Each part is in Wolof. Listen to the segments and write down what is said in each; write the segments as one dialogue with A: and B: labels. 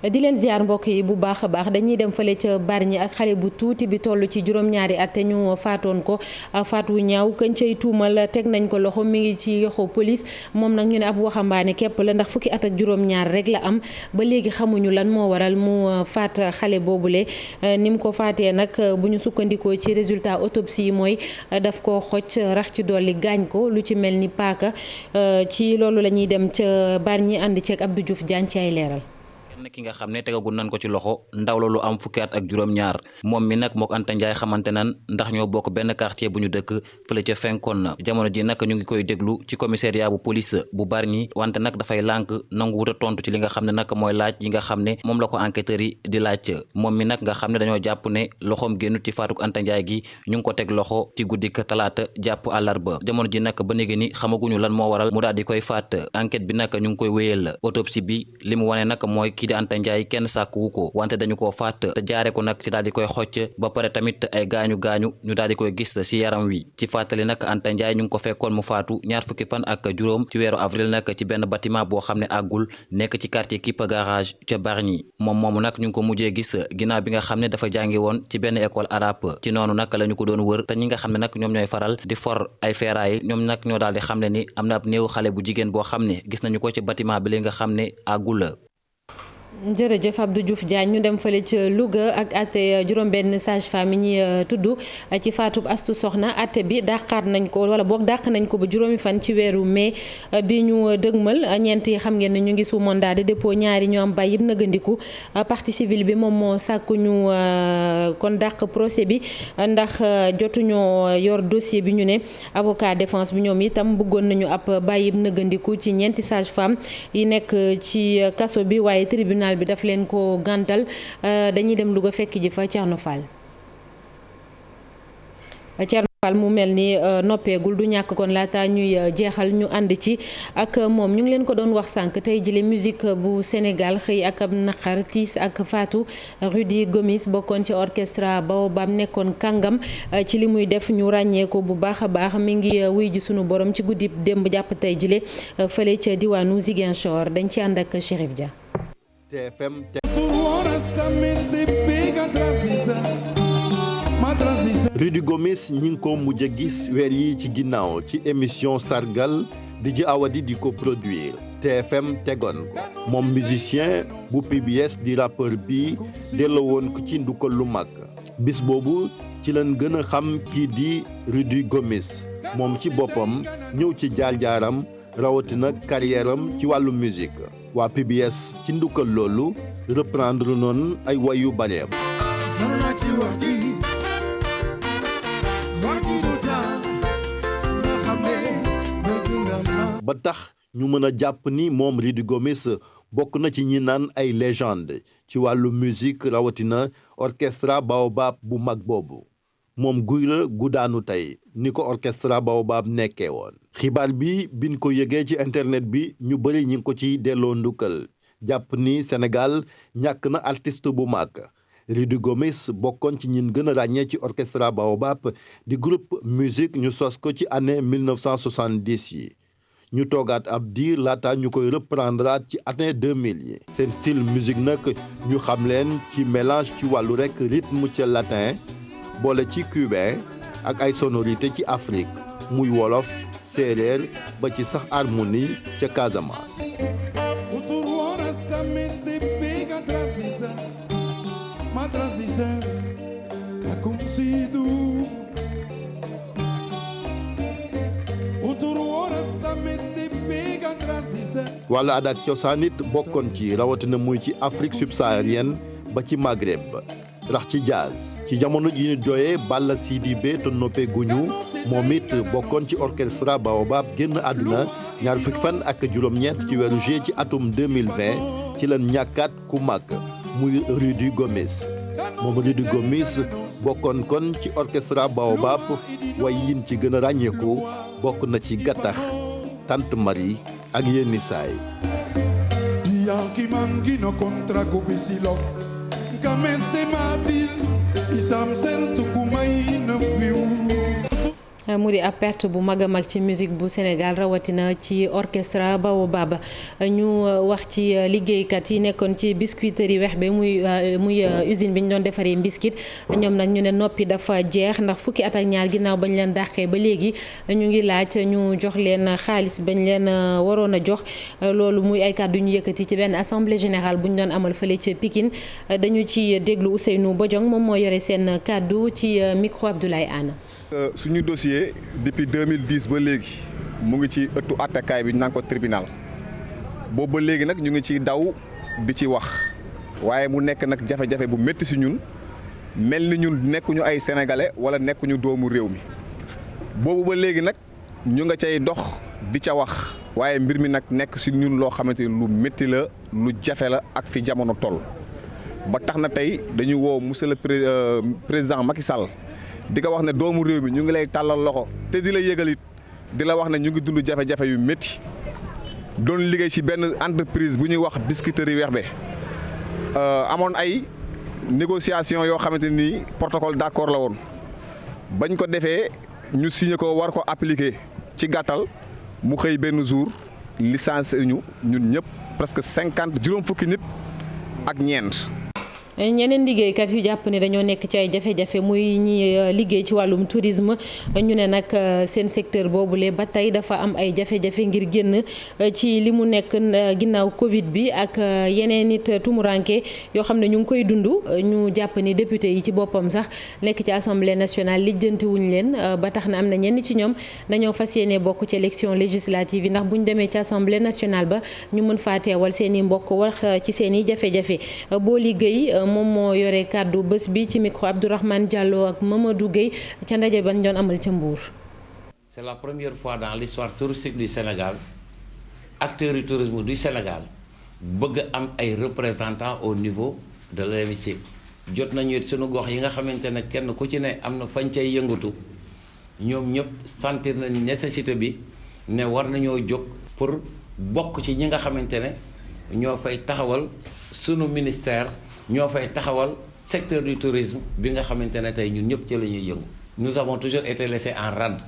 A: di leen ziar mbokk yi bu baax a baax dañuy dem fële ca Bargny ak xale bu tuuti bi toll ci juróom-ñaari at te ñu faatoon ko faat wu ñaaw kañ cay tuumal teg nañ ko loxo mi ngi ci yoxo police moom nag ñu ne ab waxambaane képp la ndax fukki at ak juróom-ñaar rek la am ba léegi xamuñu lan moo waral mu faat xale boobule ni mu ko faatee nag bu ñu sukkandikoo ci résultat autopsie yi mooy daf ko xoj rax ci dolli gaañ ko lu ci mel ni paaka ci loolu la ñuy dem ca Bargny ànd ceeg Abdou Diouf Diagne ci ay leeral.
B: ki nga xam ne tegagul nañ ko ci loxo ndaw la lu am fukki at ak juróom-ñaar moom mi nag mook Anta Ndiaye xamante nan ndax ñoo bokk benn quartier bu ñu dëkk fële ca fenkoon na jamono ji nag ñu ngi koy déglu ci commissariat bu police bu Bargny wante nag dafay lànk nangu wut a tontu ci li nga xam ne nag mooy laaj yi nga xam ne moom la ko enquêteurs yi di laaj moom mi nag nga xam ne dañoo jàpp ne loxoom génn ci faatuk Anta Ndiaye gi ñu ngi ko teg loxo ci guddik talaata jàpp àllarba jamono ji nag ba léegi ni xamaguñu lan moo waral mu daal di koy faat enquête bi nag ñu ngi koy wéyal autopsie bi li mu wane nag mooy Anta Ndiaye kenn sàkkuwu ko wante dañu koo faat te jaare ko nag ci daal di koy xocc ba pare tamit ay gaañu-gaañu ñu daal di koy gis ci yaram wi ci fàttali nag Anta Ndiaye ñu ngi ko fekkoon mu faatu ñaar fukki fan ak juróom ci weeru avril nag ci benn bâtiment boo xam ne àggul nekk ci quartier Kipa Garage ca Bargny moom moomu nag ñu ngi ko mujjee gis ginnaaw bi nga xam ne dafa jàngi woon ci benn école arabe ci noonu nag la ñu ko doon wër te ñi nga xam ne nag ñoom ñooy faral di for ay feeraay ñoom nag ñoo daal di xam ne ni am na ab néew xale bu jigéen boo xam ne gis nañu ko ci bâtiment bi li nga xam ne àggul la.
A: jërëjëf Abdou Diouf Diagne ñu dem fële ca Louga ak atte juróom-benn sage-femme yi ñuy tudd ci faatub Astu Soxna atte bi dàqaat nañ ko wala boog dàq nañ ko ba juróomi fan ci weeru mai bi ñu dëgmal ñeent yi xam ngeen ne ñu ngi sous mandat de dépôt ñaari ñu am bàyyi yëpp nëgëndiku partie civile bi moom moo sàkku ñu kon dàq procès bi ndax jotuñoo yor dossier bi ñu ne avocat défense bi ñoom itam bëggoon nañu ab bàyyi yëpp nëgëndiku ci ñeenti sage-femme yi nekk ci kaso bi waaye tribunal bi daf leen ko gàntal dañuy dem Louga fekk ji fa Thierno Fall mu mel ni noppeegul du ñàkk kon laata ñuy jeexal ñu ànd ci ak moom ñu ngi leen ko doon wax sànq tey jile musique bu Sénégal xëy ak ab naqar tiis ak faatu Rudy Gomis bokkoon ci orchestre Baobab nekkoon kàngam ci li muy def ñu ràññee ko bu baax a baax mi ngi wuy ji sunu borom ci guddi démb jàpp tey jile fële ca diwaanu Ziguinchor dañ ci ànd ak Chérif Dia.
C: Rudy Gomis ñi ngi ko mujj a gis weer yi ci ginnaaw ci émission sargal DJ Awadi di ko produire TFM tegoon ko moom musicien bu PBS di rappeur bi delloo woon ko ci ndukkal lu mag bis boobu ci lañ gën a xam kii di Rudy Gomis moom ci boppam ñëw ci jaar-jaaram rawatina carrière am ci wàllu musique waa PBS ci ndukkal loolu reprendre noonu ay wayu bareem ba tax ñu mën a jàpp ni moom Rudy Gomis bokk na ci ñi naan ay légende ci wàllu musique rawatina orchestre Baobab bu mag boobu moom guy la gu daanu tey ni ko orchestre Baobab nekkee woon xibaar bi biñ ko yëgee ci internet bi ñu bëri ñi ngi ko ci delloo ndukkal jàpp ni Sénégal ñàkk na artiste bu mag Rudy Gomis bokkoon ci ñin gën a ràññee ci orchestre Baobab di groupe musique ñu sos ko ci année 1970 yi ñu toogaat ab diir laata ñu koy reprendre ci année 2000 yi seen style musique nag ñu xam leen ci mélange ci wàllu rekk rythme ca latin boole ci cubain ak ay sonorité ci Afrique muy wolof séeréer ba ci sax harmonie ca Casamance. wàllu aada ak cosaan it bokkoon ci rawatina muy ci Afrique subsaharienne ba ci Maghreb rax ci jazz ci jamono ji ñu jooyee Balla Sidibé te noppee guñu moom it bokkoon ci orchestre Baobab génn àdduna ñaar fukki fan ak juróom-ñeent ci weeru juillet ci atum 2020 ci lan ñàkkaat ku mag muy Rudy Gomis moom Rudy Gomis bokkoon kon ci orchestre Baobab way yin ci gën a ràññeeku bokk na ci gattax Tante Marie ak yenni saay
A: mu di ab perte bu mag a mag ci musique bu Sénégal rawatina ci orchestre Baobab ñu wax ci liggéeykat yi nekkoon ci biscuiterie Wexbe muy usine bi ñu doon defaree biscuit ñoom nag ñu ne noppi dafa jeex ndax fukki at ak ñaar ginnaaw bañ leen dàqee ba léegi ñu ngi laaj ñu jox leen xaalis bañ leen waroon a jox loolu muy ay kàddu ñu yëkkati ci benn assemblée générale bu ñu doon amal fële ca Pikine dañu ci déglu Ousseynou Bodiong moom moo yore seen kàddu ci micro Abdoulaye Anne.
D: suñu dossier depuis 2010 ba léegi mu ngi ci ëttu attekaay bi ñu naan ko tribunal boobu ba léegi nag ñu ngi ci daw di ci wax waaye mu nekk nag jafe-jafe bu métti si ñun mel ni ñun nekkuñu ay sénégalais wala nekkuñu doomu réew mi boobu ba léegi nag ñu nga cay dox di ca wax waaye mbir mi nag nekk si ñun loo xamante ni lu métti la lu jafe la ak fi jamono toll ba tax na tey dañu woo monsieur le président Macky Sall di ko wax ne doomu réew mi ñu ngi lay tàllal loxo te di la yëgal it di la wax ne ñu ngi dund jafe-jafe yu métti doon liggéey ci benn entreprise bu ñuy wax biscuiterie Wexbe amoon ay négociation yoo xamante ni protocole d'accord la woon bañ ko defee ñu signé ko war ko appliquer ci gàttal mu xëy benn jour licence ñun ñëpp presque 50 juróom fukki nit ak ñeent.
A: ñeneen liggéeykat yu jàpp ne dañoo nekk ci ay jafe-jafe muy ñi liggéey ci wàllum tourisme ñu ne nag seen secteur boobule ba tey dafa am ay jafe-jafe ngir génn ci li mu nekk ginnaaw Covid bi ak yeneen nit tumuranke yoo xam ne ñu ngi koy dund ñu jàpp ni député yi ci boppam sax nekk ci assemblée nationale lijjanti wuñ leen ba tax na am na ñenn ci ñoom dañoo fas yéene bokk ci élection législative yi ndax buñ demee ci assemblée nationale ba ñu mën faa teewal seen i mbokk wax ci seen i jafe-jafe boo liggéey moom moo yore kàddu bés bi ci micro Abdourahmane Diallo ak Mamadou Gueye ca ndaje ban doon amal ca Mbour.
E: C'est la première fois dans l'histoire touristique du Sénégal acteurs du tourisme du Sénégal bëgg am ay représentants au niveau de l'hémicycle jot nañu it sunu gox yi nga xamante ne kenn ku ci ne am na fañ cay yëngatu ñoom ñëpp sentir nañ nécessité bi ne war nañoo jóg pour bokk ci ñi nga xamante ne ñoo fay taxawal sunu ministère. ñoo fay taxawal secteur du tourisme bi nga xamante ne tey ñun ñëpp ci la ñuy yëngu. Nous avons toujours été laissés en rade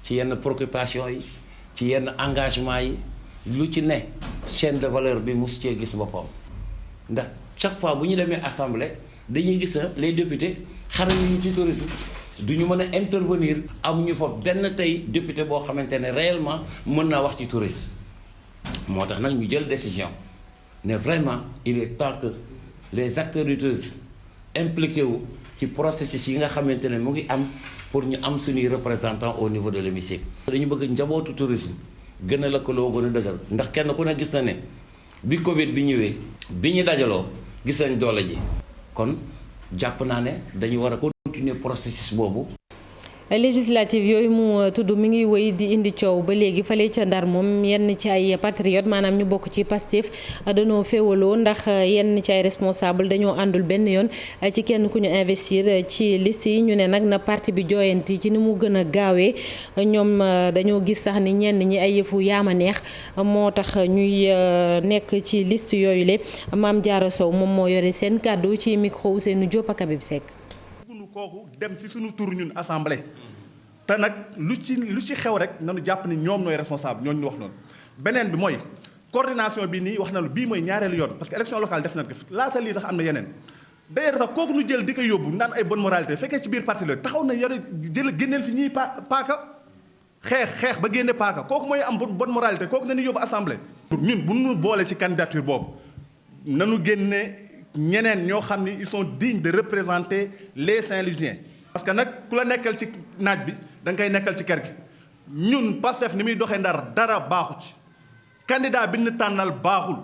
E: ci yenn préoccupations yi ci yenn engagement yi lu ci ne chaîne de valeur bi mos cee gis boppam ndax chaque fois bu ñu demee assemblée dañuy gis les députés xarañu ci tourisme du ñu mën a intervenir amuñu fa benn tey député boo xamante ne réellement mën naa wax ci tourisme moo tax nag ñu jël décision ne vraiment il est temps que les acteurs du tourisme impliqués wu ci processus yi nga xamante ne mu ngi am pour ñu am suñuy représentants au niveau de l'hémicycle. dañu bëgg njabootu tourisme gën a lëkkaloo gën a dëgër ndax kenn ku ne gis na ne bi Covid bi ñëwee bi ñu dajaloo gis nañ doole ji kon jàpp naa ne dañu war a continuer processus boobu.
A: législative yooyu mu tudd mi ngi wéy di indi coow ba léegi fale ca Ndar moom yenn ci ay patriote maanaam ñu bokk ci Pastef dañoo féewaloo ndax yenn ci ay responsable dañoo àndul benn yoon ci kenn ku ñu investir ci liste yi ñu ne nag na parti bi jooyanti ci ni mu gën a gaawee ñoom dañoo gis sax ni ñenn ñi ay yëfu yaama neex moo tax ñuy nekk ci liste yooyu le Mame Diarra Sow moom moo yore seen kàddu ci micro Ousseynou Diop ak Habib Seck.
F: kooku dem ci suñu tur ñun assemblée te nag lu ci xew rek nanu jàpp ni ñoom nooy responsable ñooñu ñu wax noonu beneen bi mooy coordination bi nii wax na lu bii mooy ñaareelu yoon parce que élection locale def na ko laata lii sax am na yeneen d'ailleurs sax kooku nu jël di ko yóbbu naan ay bonne moralité fekkee ci biir parti la taxaw na yore jël génneel fi ñuy paaka xeex ba génne paaka kooku mooy am bonne moralité kooku nañu yóbbu assemblée ñun bu nu boole ci candidature boobu nanu génne ñeneen ñoo xam ni ils sont dignes de représenter les Saint-Louisiens parce que nag ku la nekkal ci naaj bi da nga koy nekkal ci kër gi ñun Pastef ni muy doxee Ndar dara baaxu ci candidat bi ñu tànnal baaxul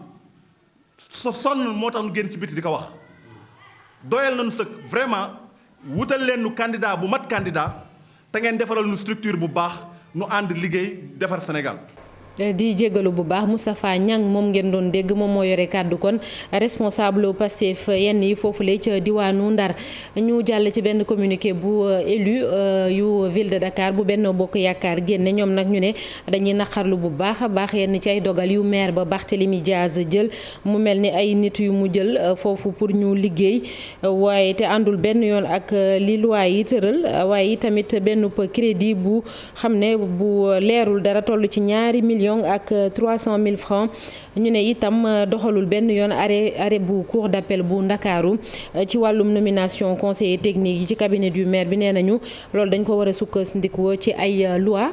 F: sonn moo tax ñu génn ci biti di ko wax doyal nañu sëkk vraiment wutal leen nu candidat bu mat candidat te ngeen defaral nu structure bu baax nu ànd liggéey defar Sénégal.
A: di jégalu bu baax Moustapha Niang moom ngeen doon dégg moom moo yore kàddu kon responsable Pastef yenn yi foofule ca diwaanu Ndar ñu jàll ci benn communiqué bu élu yu ville de Dakar bu Benno Bokk Yaakaar génne ñoom nag ñu ne dañuy naqarlu bu baax a baax yenn ci ay dogal yu maire ba Barthélémy Diaz jël mu mel ni ay nit yu mu jël foofu pour ñu liggéey waaye te àndul benn yoon ak li loi yi tëral waaye tamit benn crédit bu xam ne bu leerul dara toll ci ñaari millions ak 300 000 francs ñu ne itam doxalul benn yoon arrêt bu cour d'appel bu Ndakaaru ci wàllum nomination conseiller technique yi ci cabinet du maire bi nee nañu loolu dañ ko war a sukkandiku ci ay loi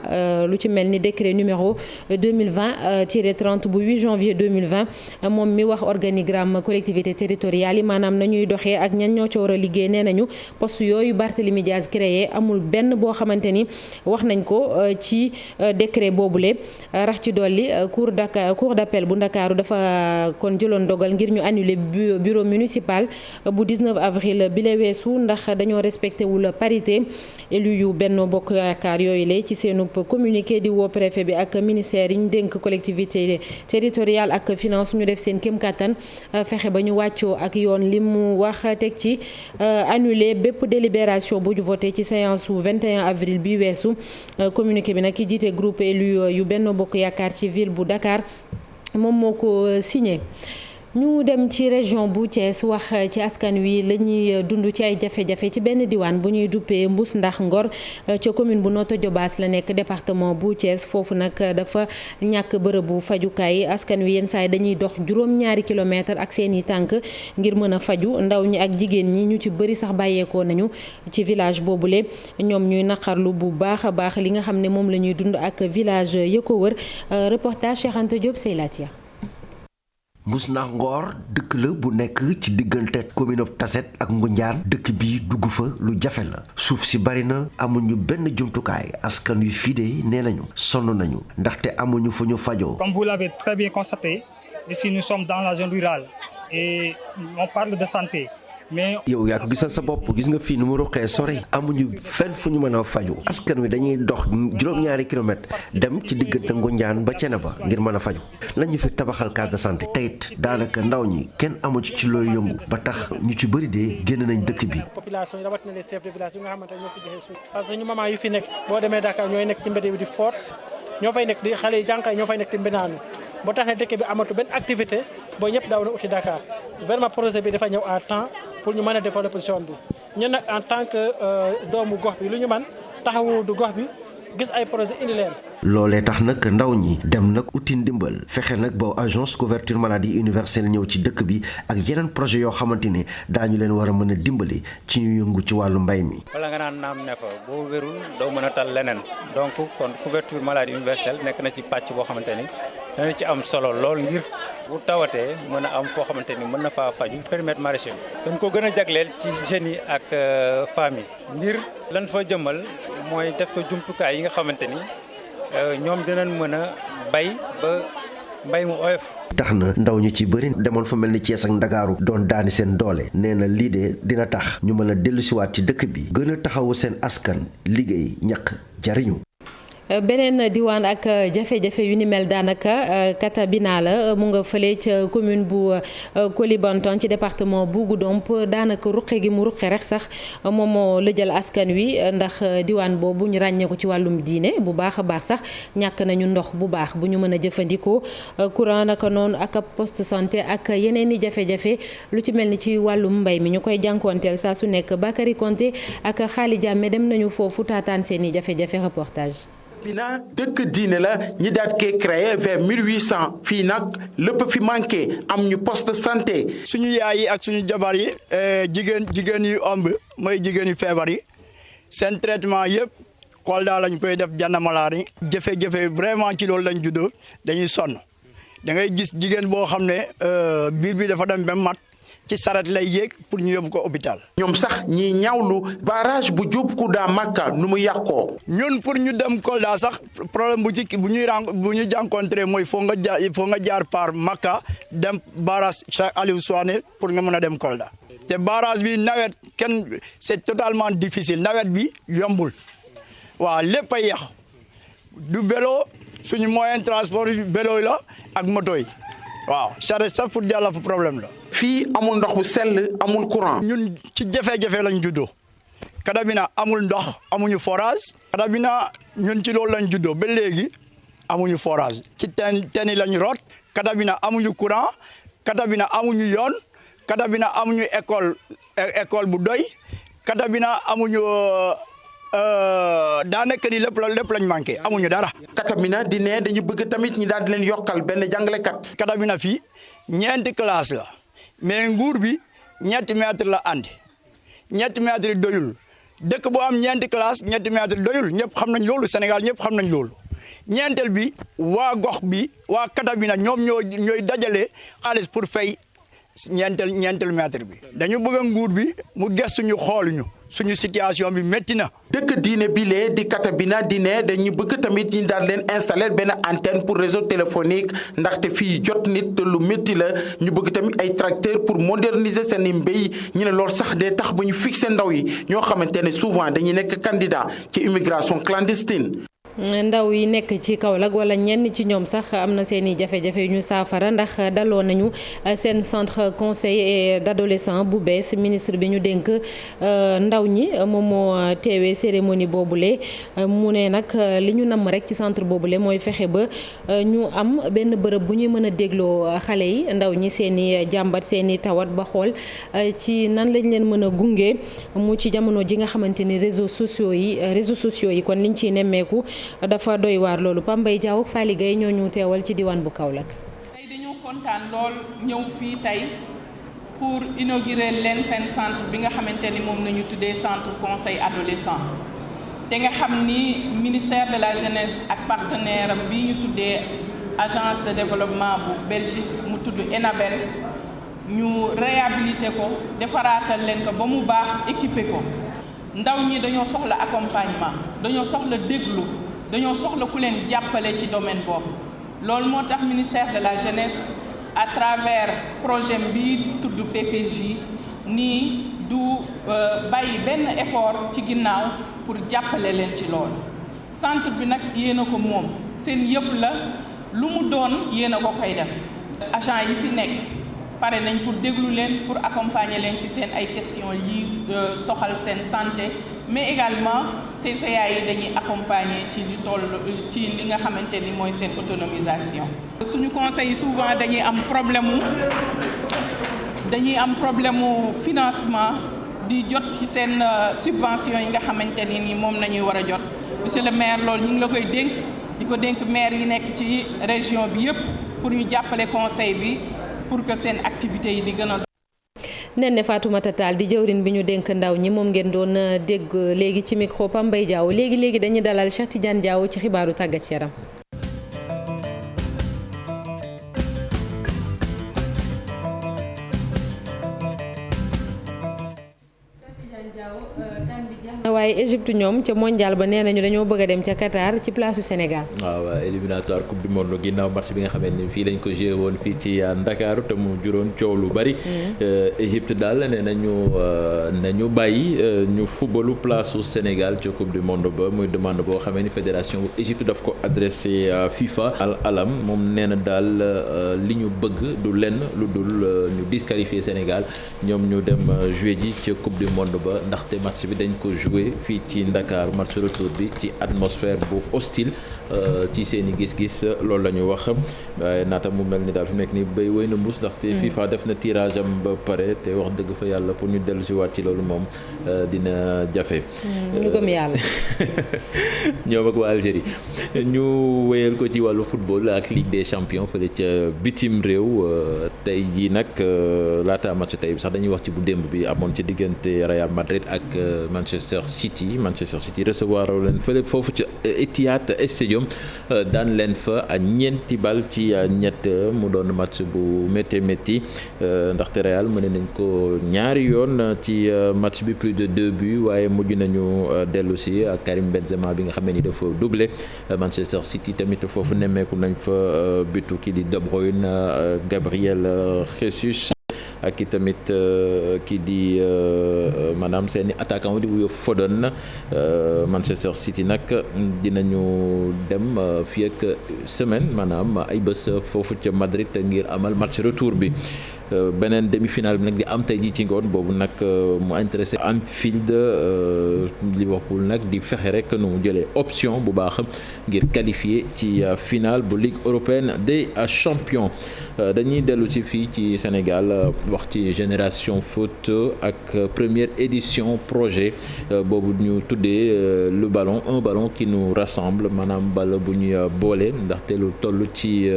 A: lu ci mel ni décret numéro 2020-30 bu 8 janvier 2020 moom mi wax organigramme collectivité territoriale yi maanaam nañuy doxee ak ñan ñoo ci war a liggéey nee nañu poste yooyu Barthélémy Diaz créé amul benn boo xamante ni wax nañ ko ci décret boobule rax ci dolli cour d'appel bu Ndakaaru dafa kon jëloon dogal ngir ñu annuler bureau municipal bu 19 avril bi la weesu ndax dañoo respecté wul parité élu yu Benno Bokk Yaakaar yooyu la ci seenu communiqué di woo préfet bi ak ministère yi ñu dénk collectivité territoriale ak finance ñu def seen kéem kattan fexe ba ñu wàccoo ak yoon li mu wax teg ci annuler bépp délibération bu ñu voté ci séance su 21 avril bi weesu communiqué bi nag ki jiite groupe élu yu Benno Bokk Yaakaar ci ville bu Dakar moom moo ko signé. ñu dem ci région bu Thiès wax ci askan wi la ñuy dund ci ay jafe-jafe ci benn diwaan bu ñuy duppee Mbus Ndax Ngor ca commune bu Notto Diobass la nekk département bu Thiès foofu nag dafa ñàkk bërëbu fajukaay askan wi yenn saa yi dañuy dox juróom-ñaari kilomètre ak seeni tànk ngir mën a faju ndaw ñi ak jigéen ñi ñu ci bëri sax bàyyeekoo nañu ci village boobule ñoom ñuy naqarlu bu baax a baax li nga xam ne moom la ñuy dund ak village ya ko wër reportage Cheikh Anta Diop Seylatia.
G: Mbus Ndax Ngor dëkk la bu nekk ci diggante commune Tasset ak Ngunjaan dëkk bi dugg fa lu jafe la suuf si bari na amuñu benn jumtukaay askan wi fii de nee nañu sonn nañu ndaxte amuñu fu ñu fajoo.
H: Comme vous l'avez très bien constaté, ici nous sommes dans la zone rurale et on parle de santé. mais
G: yow yaa ko gisal sa bopp gis nga fii nu mu ruqee sori amuñu fenn fu ñu mën a faju askan wi dañuy dox juróom-ñaari kilomètre dem ci diggante Ngunjaan ba Ceneba ngir mën a faju la ñu fi tabaxal case de santé teyit daanaka ndaw ñi kenn amu ci looy yëngu ba tax ñu ci bëri de génn nañ dëkk bi.
I: population yi rawatina les chefs de village yi nga xamante ne ñoo fi joxe suuf parce que ñu maman yu fi nekk boo demee Dakar ñooy nekk ci mbedd bi di foot ñoo fay nekk di xale yi jànq yi ñoo fay nekk di mbinaanu boo tax ne dëkk bi amatu benn activité boo ñëpp daaw na uti Dakar vraiment projet bi dafa ñëw à temps pour ñu mën a développer zone bi ñun nag en tant que doomu gox bi lu ñu mën taxawu du gox bi gis ay projet indi leen.
G: loolee tax nag ndaw ñi dem nag uti ndimbal fexe nag ba agence couverture maladie universelle ñëw ci dëkk bi ak yeneen projet yoo xamante ne daañu leen war a mën a dimbali ci ñu yëngu ci wàllu mbay mi.
J: wala nga naan naam ne fa boo wérul doo mën a tal leneen donc kon couverture maladie universelle nekk na ci pàcc boo xamante ni dana ci am solo lool ngir bu tawatee mën a am foo xamante ni mën na faa faju périmètre maraîcher dañ ko gën a jagleel ci jeunes yi ak femmes yi ngir lan fa jëmal mooy def fa jumtukaay yi nga xamante ni ñoom dinañ mën a bay ba mbay mu oyof.
G: tax na ndaw ñu ci bëri demoon fa mel ni Thiès ak Ndakaaru doon daani seen doole nee na lii de dina tax ñu mën a dellusiwaat ci dëkk bi gën a taxawu seen askan liggéey ñaq jariñu.
A: beneen diwaan ak jafe-jafe yu ni mel daanaka Katabina la mu nga fële ca commune bu Koulibantang ci département bu Goudomp daanaka ruqe gi mu ruqe rek sax moom moo lëjal askan wi ndax diwaan boobu ñu ràññee ko ci wàllum diine bu baax a baax sax ñàkk nañu ndox bu baax bu ñu mën a jëfandikoo courant naka noonu ak poste santé ak yeneen i jafe-jafe lu ci mel ni ci wàllum mbay mi ñu koy jànkoonteel saa su nekk Bakary Konté ak Xaali Jàmme dem nañu foofu taataan seen i jafe-jafe reportage.
K: Katabina dëkk diine la ñi daat koy créé vers 1800 fii nag lépp fi manqué am ñu poste santé.
L: suñu yaay yi ak suñu jabar yi jigéen yu ëmb mooy jigéen yu feebar yi seen traitement yëpp Kolda lañ koy def Janamalaari jafe-jafe vraiment ci loolu lañ juddoo dañuy sonn da ngay gis jigéen boo xam ne biir bi dafa dem ba mat ci saret lay yéeg pour ñu yóbbu ko hôpital.
K: ñoom sax ñiy ñaawlu barrage bu Diop Kouda Makka nu mu yàqoo.
L: ñun pour ñu dem Kolda sax problème bu ñu jànkoontre mooy foo nga jaar par Makka dem barrage Cheikh Aliou Souané pour nga mën a dem Kolda. te barrage bi nawet kenn c'est totalement difficile nawet bi yombul waaw lépp a yàqu du vélo suñu moyen transport yi vélo la ak moto yi waaw charrette sax pour jàll fa problème la.
K: fii amul ndox bu sell amul courant.
L: ñun ci jafe-jafe lañ juddoo Kadabina amul ndox amuñu forage Kadabina ñun ci loolu lañ juddoo ba léegi amuñu forage ci teen yi lañ root Kadabina amuñu courant Kadabina amuñu yoon Kadabina amuñu école bu doy Kadabina amuñu daanaka ni lépp lañ manqué amuñu dara.
K: Kadabina di ne dañu bëgg tamit ñi daal di leen yokkal benn jàngalekat.
L: Kadabina fii ñeenti classe la mais nguur bi ñetti mètre la andi ñetti mètre yi doyul dëkk boo am ñeenti classe ñetti mètre doyul ñëpp xam nañ loolu Sénégal ñëpp xam nañ loolu. ñeenteel bi waa gox bi waa Kadabina ñoom ñooy dajale xaalis pour fay ñeenteel mètre bi dañu bëgg nguur bi mu gëstu ñu xool ñu suñu situation bi métti na.
K: dëkk diine bi lee di Kadabina di ne dañu bëgg tamit ñu daal leen installer benn antenne pour réseau téléphonique ndaxte fii jot nit lu métti la ñu bëgg tamit ay tracteurs pour moderniser seen i mbéy ñu ne loolu sax day tax ba ñu fixer ndaw yi ñoo xamante ne souvent dañuy nekk candidat ci immigration clandestine.
A: ndaw yi nekk ci Kaolack wala ñenn ci ñoom sax am na seen i jafe-jafe yu ñu saafara ndax daloo nañu seen centre conseil et d'adolescents bu bees ministre bi ñu dénk ndaw ñi moom moo teewee cérémonie boobule mu ne nag li ñu namm rek ci centre boobule mooy fexe ba ñu am benn bërëb bu ñuy mën a dégloo xale yi ndaw ñi seen i jàmbat seen i tawat ba xool ci nan lañ leen mën a gunge mu ci jamono ji nga xamante ni réseaux sociaux yi kon liñ ciy nemmeeku dafa doy waar loolu Pambay Diaw ak Fally Gueye ñoo ñu teewal ci diwaan bu Kaolack.
M: tey dañoo kontaan lool ñëw fii tey pour inaugurer leen seen centre bi nga xamante ni moom nañu tuddee centre conseil adolescent te nga xam ni ministère de la jeunesse ak partenaire am bii ñu tuddee agence de développement bu Belgique mu tudd ENABEL ñu réhabilité ko defaraatal leen ko ba mu baax équipé ko ndaw ñi dañoo soxla accompagnement dañoo soxla déglu dañoo soxla ku leen jàppale ci domaine boobu loolu moo tax ministère de la jeunesse à travers projet bi tudd PPJ nii du bàyyi benn effort ci ginnaaw pour jàppale leen ci loolu centre bi nag yéen a ko moom seen yëf la lu mu doon yéen a ko koy def agent yi fi nekk pare nañ pour déglu leen pour accompagner leen ci seen ay questions yi soxal seen santé mais également CCA yi dañuy accompagner ci li toll ci li nga xamante ni mooy seen autonomisation. suñu conseil yi souvent dañuy am problème mu financement di jot ci seen subvention yi nga xamante ni moom nañuy war a jot monsieur le maire loolu ñu ngi la koy dénk di ko dénk maire yi nekk ci région bi yépp pour ñu jàppale conseil bi pour que seen activités yi di gën a.
A: Néné Fatoumata Tall di jëwrin bi ñu dénk ndaw ñi moom ngeen doon dégg léegi ci micro Pambay Diaw léegi dañuy dalal Cheikh Tidiane Diaw ci xibaaru tàggat yaram. waaye Égypte ñoom ca mondial ba nee nañu dañoo bëgg a dem ca Qatar ci place Sénégal.
N: waaw éliminatoire coupe du monde ginnaaw match bi nga xamee ni fii lañ ko joué woon fii ci Ndakaaru te mu juróon coow lu bari. Égypte daal nee nañu bàyyi ñu fubalu place Sénégal ci coupe du monde ba muy demande boo xamee ni fédération bu Égypte daf ko adressé FIFA Al Alam moom nee na daal li ñu bëgg du lenn lu dul ñu disqualifier Sénégal ñoom ñu dem joué ji ci coupe du monde ba ndaxte match bi dañ ko joué fii ci Ndakaar match retour bi ci atmosphère bu hostile ci seen i gis-gis loolu la ñu wax waaye naata mu mel ni daal fi nekk ni béy wéy na mbuus ndaxte FIFA def na tirage am ba pare te wax dëgg fa yàlla pour ñu dellu si waat ci loolu moom dina jafe.
A: ñu gëm yàlla.
N: ñoom ak waa Algérie ñu wéyal ko ci wàllu football ak Ligue des champions fële ca bitim réew tey jii nag laata match tey bi sax dañuy wax ci bu démb bi amoon ci diggante Real Madrid ak Manchester City recevoir leen fële foofu ci Etihad Stadium daan leen fa a ñeenti bal ci ñett mu doon match bu métti ndaxte Real mëne nañ ko ñaari yoon ci match bi plus de 2 buts waaye mujj nañu dellu si ak Karim Benzema bi nga xam ne ni dafa doublé Manchester City tamit foofu nemmeeku nañ fa butu kii di De Bruyne Gabriel Jesus ak i tamit kii di maanaam seeni attaquant di wuyo Foden. Manchester City nag dinañu dem fii ak semaine maanaam ay bés foofu ca Madrid ngir amal match retour bi. Beneen demi-finale bi nag di am tey jii ci ngoon boobu nag mu intéressé Anfield Liverpool nag di fexe rek nu mu jëlee option bu baax ngir qualifier ci finale bu Ligue européenne des champions. Dañuy dellu ci fii ci Sénégal wax ci Génération Foot ak première édition projet boobu ñu tuddee le ballon un ballon qui nous rassemble maanaam bal bu ñuy boole ndaxte lu toll ci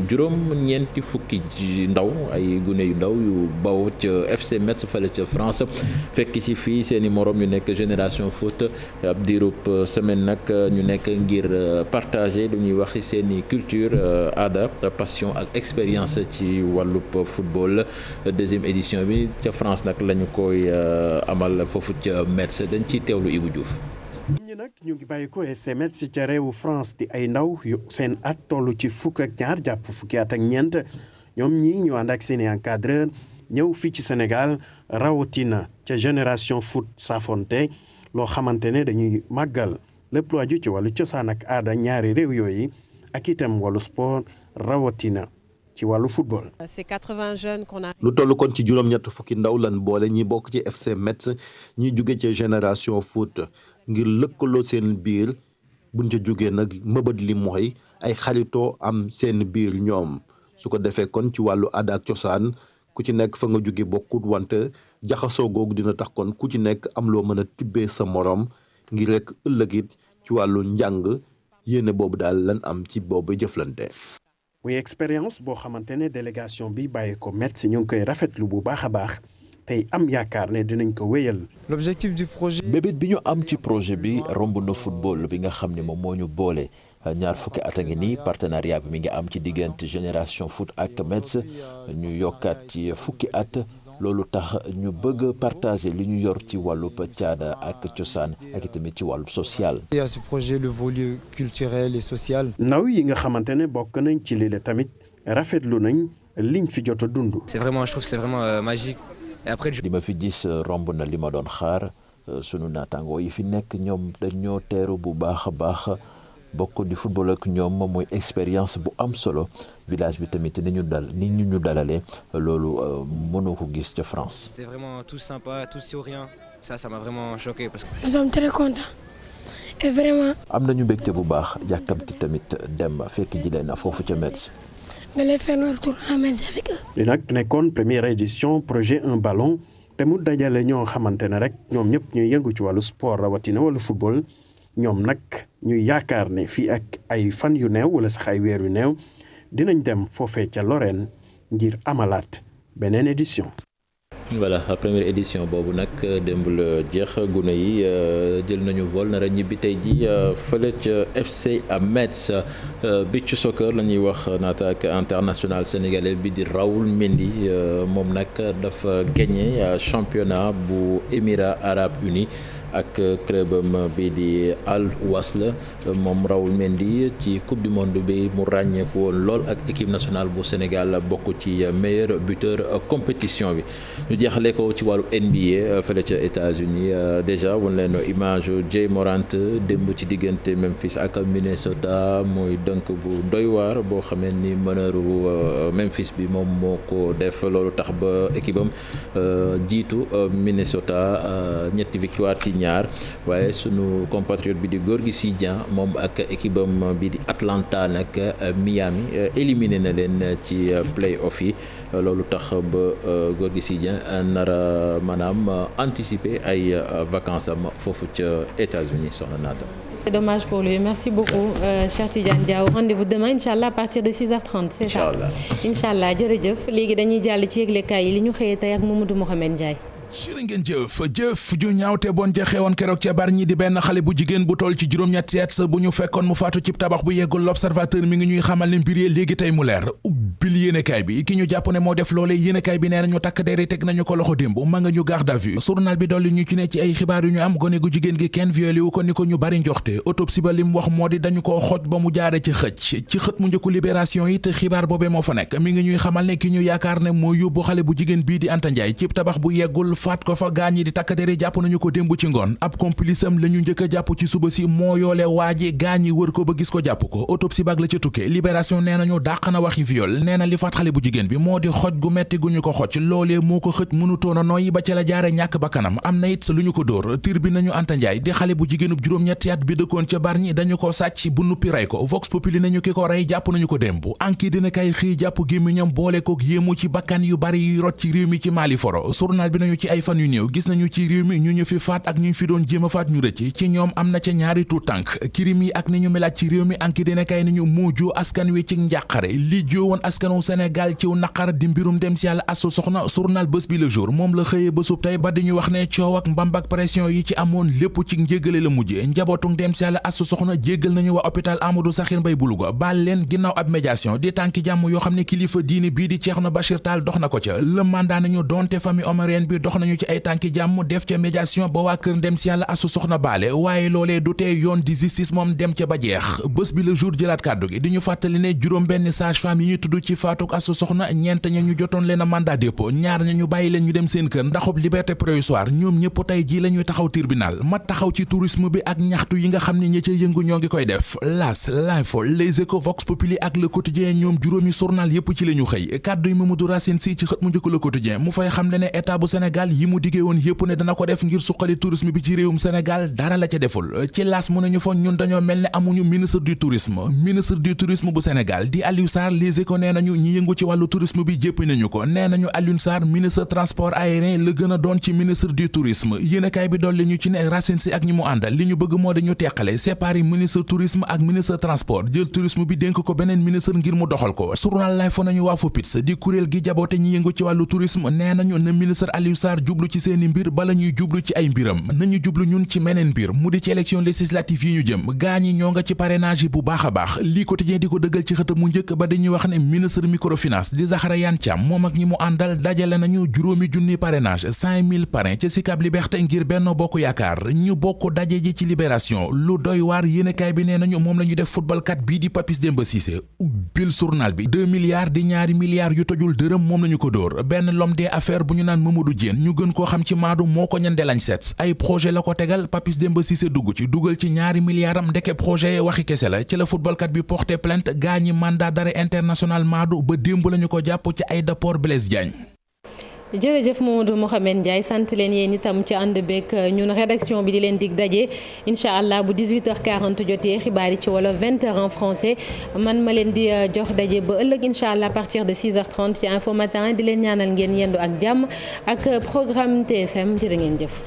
N: juróom-ñeenti fukki ndaw ay gune yu ndaw yu bawoo ca FC Metz fële ca France fekk ci fii seeni morom yu nekk Génération Foot ab diirub semaine nag ñu nekk ngir partager lu ñuy waxi seeni culture aada passion ak expérience ci wàllub football. Deuxième édition bi ca France nag lañu koy amal foofu ca Metz dañ ciy teewlu Ibou Diouf.
O: ñi nag ñu ngi bàyyi ko FC Metz ca réewu France di ay ndaw yu seen at toll ci fukk ak ñaar jàpp fukki at ak ñeent ñoom ñi ñu ànd ak seeni encadreur ñëw fii ci Sénégal rawatina ca Génération Foot Safonte loo xamante ne dañuy màggal lépp lu aju ci wàllu cosaan ak aada ñaari réew yooyu ak itam wàllu sport rawatina ci wàllu football.
P: C'est 80 jeunes qu'on a.
C: lu toll kon ci juróom-ñett fukki ndaw lan boole ñi bokk ci FC Metz ñi jóge ci Génération Foot ngir lëkkaloo seen biir buñ ca jógee nag mëbët li mooy ay xaritoo am seen biir ñoom su ko defee kon ci wàllu aada ak cosaan ku ci nekk fa nga jóge bokkut wante jaxasoo googu dina tax kon ku ci nekk am loo mën a tibbee sa morom ngir rek ëllëg it ci wàllu njàng yéene boobu daal lan am ci boobu jëflante.
O: muy expérience boo xamante ne délégation bi bàyyi ko Metz ñu ngi koy rafetlu bu baax a baax tey am yaakaar ne dinañ ko wéyal.
Q: L'objectif du projet.
R: bébét bi ñu am ci projet bi romb na football bi nga xam ne moom moo ñu boole ñaar fukki at a ngi nii partenariat bi mi ngi am ci diggante Génération Foot ak Metz ñu yokkaat ci fukki at loolu tax ñu bëgg partager li ñu yor ci wàllub caada ak cosaan ak itamit ci wàllub social.
Q: Il y a ce projet le volet culturel et social.
O: ndaw yi nga xamante ne bokk nañ ci lii tamit rafetlu nañ liñ fi jot a dund.
S: C'est vraiment je trouve c'est vraiment magique. Et après
R: li ma fi gis romb na li ma doon xaar sunu naataangoo yi fi nekk ñoom dañoo teeru bu baax a baax. bokk di football ak ñoom mooy expérience bu am solo village bi tamit ni ñu dalalee loolu mënoo ko gis ca France.
S: C'était vraiment tout sympa, tout souriant. Ça m'a vraiment choqué parce que.
T: Nous sommes très contents et vraiment.
R: am nañu mbégte bu baax jàkkamti tamit dem fekk ji leen foofu ca Metz.
T: nga lay faire notre tour à Metz avec eux.
O: li nag nekkoon première édition projet un ballon te mu dajale ñoo xamante ne rek ñoom ñëpp ñuy yëngu ci wàllu sport rawatina wala football. ñoom nag ñuy yaakaar ne fii ak ay fan yu néew wala sax ay weer yu néew dinañ dem foofee ca Lorraine ngir amalaat beneen édition.
N: voilà première édition boobu nag démb la jeex gune yi jël nañu vol nar a ñibbi tey ji fële ca FC Metz beach soccer la ñuy wax naata ak international sénégalais bi di Raoul Mendy moom nag dafa gagné championnat bu Émirats Arabes Unis ak clubam bi di Al Wasl moom Raoul Mendy ci coupe du monde bi mu ràññeeku woon lool ak équipe nationale bu Sénégal bokk ci meilleur buteur compétition bi. ñu jeexale ko ci wàllu NBA fële ca États-Unis déjà won leen image Jay Morant démb ci diggante Memphis ak Minnesota mooy dënk bu doy waar boo xamee ni mëneeru Memphis bi moom moo ko def loolu tax ba équipe am jiitu Minnesota ñetti victoire ci ñaar waaye sunu compatriote bi di Gorgui Sy Dieng moom ak équipe am bi di Atlanta nag Miami éliminé na leen ci play-off yi loolu tax ba Gorgui Sy Dieng nara maanaam anticiper ay vacances am foofu ca États-Unis soxna naata.
A: C'est dommage pour lui. Merci beaucoup Cheikh Tidiane Diaw. Rendez-vous demain inchallah à partir de 6h30 c'est ça. Inch'Allah jërëjëf léegi dañuy jàll ci yëglekaay yi li ñu xëyee tey ak Mamadou Mohamed Ndiaye.
U: jërë ngeen jëf ju ñaaw te bon ja xewoon keroog ca Bargny di benn xale bu jigéen bu toll ci juróom-ñetti at bu ñu fekkoon mu faatu ci tabax bu yeggul l'observateur mi ngi ñuy xamal ne mbir yi léegi tey mu leer ubbil ubbil yéenekaay bi ki ñu jàpp ne moo def loole yéenekaay bi nee nañu takk der yi teg nañu ko loxo démb ma nga ñu garde à vue journal bi dolli ñu ci ne ci ay xibaar yu ñu am gone gu jigéen gi kenn violé wu ko ni ko ñu bari njoxte autopsie ba lim wax moo di dañu ko xoj ba mu jaare ci xët mu njëkku libération yi te xibaar boobee moo fa nekk mi ngi ñuy xamal ne ki ñu yaakaar ne moo yóbbu xale bu jigéen bii di Anta Ndiaye ci tabax bu yeggul faat ko fa gaañ yi di takk der yi jàpp nañu ko démb ci ngoon ab complice am la ñu njëkk a jàpp ci suba si moo yoole waa ji gaañ yi wër ko ba gis ko jàpp ko autopsie baag la ca tukkee libération nee nañu dàq na waxi viol nee na li faat xale bu jigéen bi moo di xoj gu metti gu ñu ko xoj loolee moo ko xëj mënutoon a noyyi ba ca la jaare ñàkk ba kanam am na it sa lu ñu ko dóor tir bi nañu Anta Ndiaye di xale bu jigéenub juróom-ñetti at bi dëkkoon ca Bargny dañu ko sàcc bu nuppi rey ko Vox Populi nañu ki ko rey jàpp nañu ko démb enquête dina kay xëy jàpp gémmiñam boole kook yéemu ci bakkan yu bari yu rot ci réew mi ci Mali foro journal bi nañu ci ay fan yu néew gis nañu ci réew mi ñu fi faat ak ñu fi doon jéem a faat ñu rëcc ci ñoom am na ca ñaari tuut tànk kirim yi ak ni ñu melaat ci réew mi enquête dina kay nañu moo joo askan wi ci njàqare li joowoon askanu Sénégal ciw naqar di mbirum dem si yàlla Astou Sokhna journal bés bi le jour moom la xëyee bésub tey ba di ñu wax ne coow ak mbambak pression yi ci amoon lépp ci njéggale la mujjee njabootu dem si yàlla Astou Sokhna jéggal nañu waa hôpital Amadou Sakhir Mbaye bu Louga baal leen ginnaaw ab médiation di tànki jàmm yoo xam ne kilifa diini bii di Thierno Bachir Tall dox na ko ca le mandat nañu donte famille omarienne bi dox nañu ci ay tànki jàmm def ca médiation ba waa kër ndem si yàlla Astou Sokhna baale waaye loolee du tee yoon di justice moom dem ca ba jeex bés bi le jour jëlaat kàddu gi di ñu fàttali ne juróom benn sage-femme yi ñu tudd ci faatuk Astou Sokhna ñeent ña ñu jotoon leen a mandat dépôt ñaar ña ñu bàyyi leen ñu dem seen kër ndaxub liberté provisoire ñoom ñëpp tey jii la ñuy taxaw tribunal ma taxaw ci tourisme bi ak ñaxtu yi nga xam ne ña ca yëngu ñoo ngi koy def L'As, L'Info, Les Échos, Vox Populi ak Le Quotidien ñoom juróomi journal yëpp ci la ñu xëy kàddu yi Mamadou Racine Sy ci xët mu njëkk Le Quotidien mu fay xam le ne état bu Sénégal yi mu diggee woon yëpp ne dana ko def ngir suqali tourisme bi ci réewum Sénégal dara la ca deful ci L'As mu nañu fa ñun dañoo mel ne amuñu ministre du tourisme bu Sénégal di Aliou Sarr Les Échos nee nañu ñi yëngu ci wàllu tourisme bi jéppi nañu ko nee nañu Aliou Sarr ministre transport aérien la gën a doon ci ministre du tourisme yéenekaay bi dolli ñu ci ne Racine Sy ak ñi mu àndal li ñu bëgg moo dañu teqale séparé ministre tourisme ak ministre transport jël tourisme bi dénk ko beneen ministre ngir mu doxal ko journal L'Info nañu waa FOPITS di kuréel gi jaboote ñi yëngu ci wàllu tourisme nee nañu na ministre Aliou Sarr jublu ci seeni mbir bala ñuy jublu ci ay mbiram nañu jublu ñun ci meneen mbir mu di ci élection législative yi ñu jëm gaa ñi ñoo nga ci parrainage yi bu baax a baax lii quotidien di ko dëggal ci xëtam mu njëkk ba dañuy wax ne ministre microfinance di Zahra Iyane Thiam moom ak ñi mu àndal dajale nañu juróomi junni parrainage 5000 parrain ci Sicap Liberté ngir Benno Bokk Yaakaar ñu bokk daje ji ci Libération lu doy waar yéenekaay bi nee nañu moom la ñu def footballkat bii di Papis Demba Cissé ubbil journal bi 2 milliards di ñaari milliards yu tojul dërëm moom la ñu ko dóor benn l'homme des affaires bu ñu naan Mamadou Diène ñu gën koo xam ci Maadu moo ko ñande lañ set ay projet la ko tegal Papis Demba Cissé dugg ci dugal ci ñaari milliards am ndeke projet waxi kese la ci la footballkat bi porté plainte gaañi mandat d'arrêt international Maadu ba démb la ñu ko jàpp ci aéroport Blaise Diagne.
A: jërëjëf Mamadou Mouhamed Ndiaye sant leen yéen itam ci ànd beeg ñun rédaction bi di leen dig daje incha allah bu 18h40 jotee xibaar yi ci wala 20h en français man ma leen di jox daje ba ëllëg incha allah à partir de 6h30 ci Infos Matin di leen ñaanal ngeen yendu ak jàmm ak programme TFM jërë ngeen jëf.